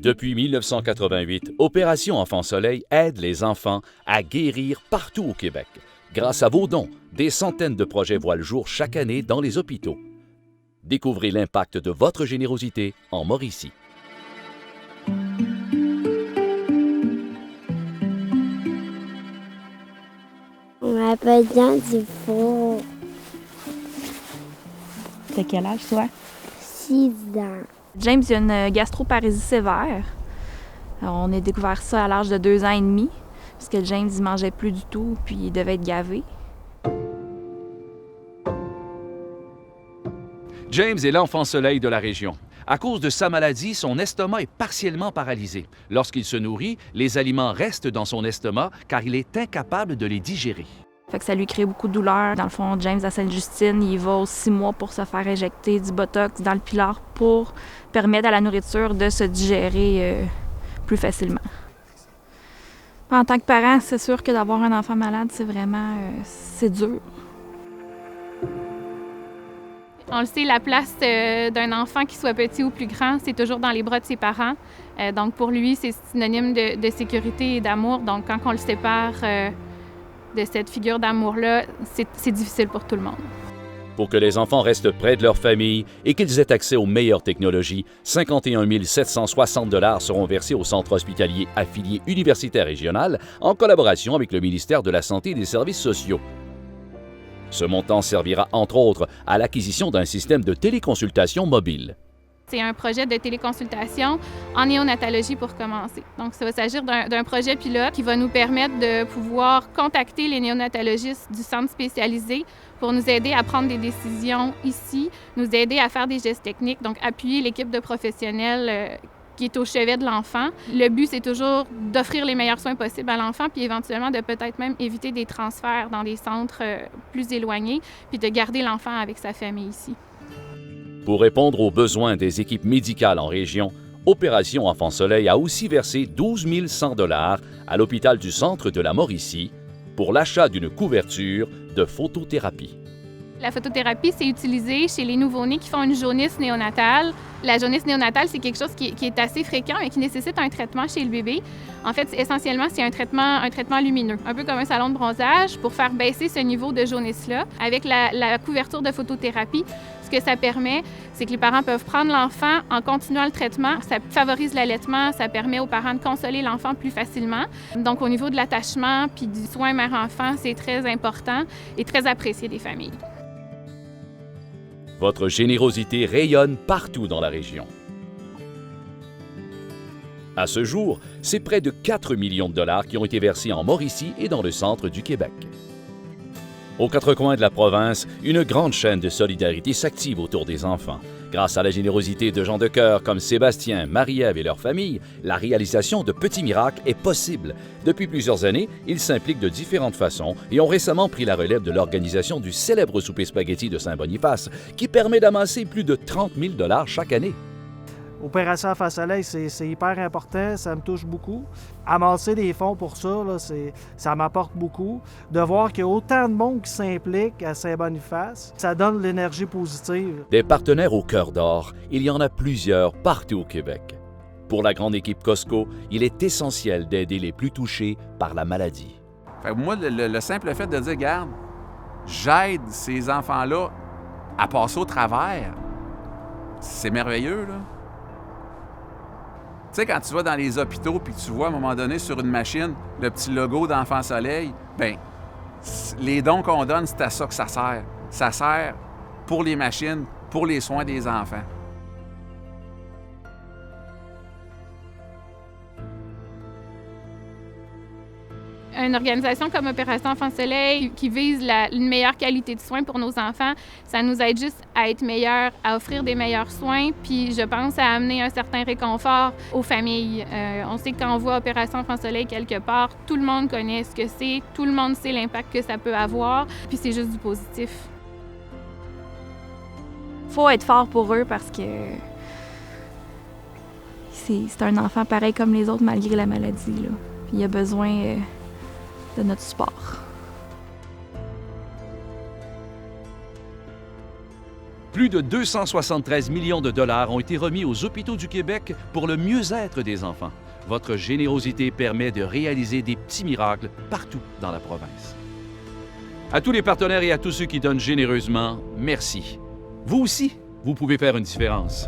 Depuis 1988, Opération Enfant Soleil aide les enfants à guérir partout au Québec. Grâce à vos dons, des centaines de projets voient le jour chaque année dans les hôpitaux. Découvrez l'impact de votre générosité en Mauricie. On m'appelle Jean Dufour. T'as quel âge, toi? 6 ans. James, il a une gastroparésie sévère. Alors, on a découvert ça à l'âge de 2 ans et demi, parce que James, il mangeait plus du tout, puis il devait être gavé. James est l'enfant soleil de la région. À cause de sa maladie, son estomac est partiellement paralysé. Lorsqu'il se nourrit, les aliments restent dans son estomac car il est incapable de les digérer. Fait que ça lui crée beaucoup de douleur. Dans le fond, James, à Sainte-Justine, il va aux 6 mois pour se faire injecter du Botox dans le pilar pour permettre à la nourriture de se digérer plus facilement. En tant que parent, c'est sûr que d'avoir un enfant malade, c'est vraiment c'est dur. On le sait, la place d'un enfant, qui soit petit ou plus grand, c'est toujours dans les bras de ses parents. Donc pour lui, c'est synonyme de sécurité et d'amour. Donc quand on le sépare de cette figure d'amour-là, c'est difficile pour tout le monde. Pour que les enfants restent près de leur famille et qu'ils aient accès aux meilleures technologies, 51 760 $ seront versés au centre hospitalier affilié universitaire régional en collaboration avec le ministère de la Santé et des Services sociaux. Ce montant servira entre autres à l'acquisition d'un système de téléconsultation mobile. C'est un projet de téléconsultation en néonatologie pour commencer. Donc, ça va s'agir d'un projet pilote qui va nous permettre de pouvoir contacter les néonatologistes du centre spécialisé pour nous aider à prendre des décisions ici, nous aider à faire des gestes techniques, donc appuyer l'équipe de professionnels qui est au chevet de l'enfant. Le but, c'est toujours d'offrir les meilleurs soins possibles à l'enfant, puis éventuellement de peut-être même éviter des transferts dans des centres plus éloignés, puis de garder l'enfant avec sa famille ici. Pour répondre aux besoins des équipes médicales en région, Opération Enfant Soleil a aussi versé 12 100 $ à l'hôpital du centre de la Mauricie pour l'achat d'une couverture de photothérapie. La photothérapie, c'est utilisé chez les nouveau-nés qui font une jaunisse néonatale. La jaunisse néonatale, c'est quelque chose qui est assez fréquent et qui nécessite un traitement chez le bébé. En fait, essentiellement, c'est un traitement lumineux, un peu comme un salon de bronzage pour faire baisser ce niveau de jaunisse-là. Avec la couverture de photothérapie, ce que ça permet, c'est que les parents peuvent prendre l'enfant en continuant le traitement. Ça favorise l'allaitement, ça permet aux parents de consoler l'enfant plus facilement. Donc, au niveau de l'attachement puis du soin mère-enfant, c'est très important et très apprécié des familles. Votre générosité rayonne partout dans la région. À ce jour, c'est près de 4 millions de $ qui ont été versés en Mauricie et dans le centre du Québec. Aux quatre coins de la province, une grande chaîne de solidarité s'active autour des enfants. Grâce à la générosité de gens de cœur comme Sébastien, Marie-Ève et leur famille, la réalisation de petits miracles est possible. Depuis plusieurs années, ils s'impliquent de différentes façons et ont récemment pris la relève de l'organisation du célèbre souper spaghetti de Saint-Boniface, qui permet d'amasser plus de 30 000 $ chaque année. Opération Enfant Soleil, c'est hyper important, ça me touche beaucoup. Amasser des fonds pour ça, là, ça m'apporte beaucoup. De voir qu'il y a autant de monde qui s'implique à Saint-Boniface, ça donne de l'énergie positive. Des partenaires au cœur d'or, il y en a plusieurs partout au Québec. Pour la grande équipe Costco, il est essentiel d'aider les plus touchés par la maladie. Fait que moi, le simple fait de dire, regarde, j'aide ces enfants-là à passer au travers, c'est merveilleux, là. Tu sais, quand tu vas dans les hôpitaux puis que tu vois à un moment donné sur une machine le petit logo d'Enfant Soleil, bien, les dons qu'on donne, c'est à ça que ça sert. Ça sert pour les machines, pour les soins des enfants. Une organisation comme Opération Enfant Soleil qui vise une meilleure qualité de soins pour nos enfants, ça nous aide juste à être meilleurs, à offrir des meilleurs soins, puis je pense à amener un certain réconfort aux familles. On sait que quand on voit Opération Enfant Soleil quelque part, tout le monde connaît ce que c'est, tout le monde sait l'impact que ça peut avoir, puis c'est juste du positif. Faut être fort pour eux parce que c'est un enfant pareil comme les autres malgré la maladie, là. Puis il a besoin de notre support. Plus de 273 millions de dollars ont été remis aux hôpitaux du Québec pour le mieux-être des enfants. Votre générosité permet de réaliser des petits miracles partout dans la province. À tous les partenaires et à tous ceux qui donnent généreusement, merci. Vous aussi, vous pouvez faire une différence.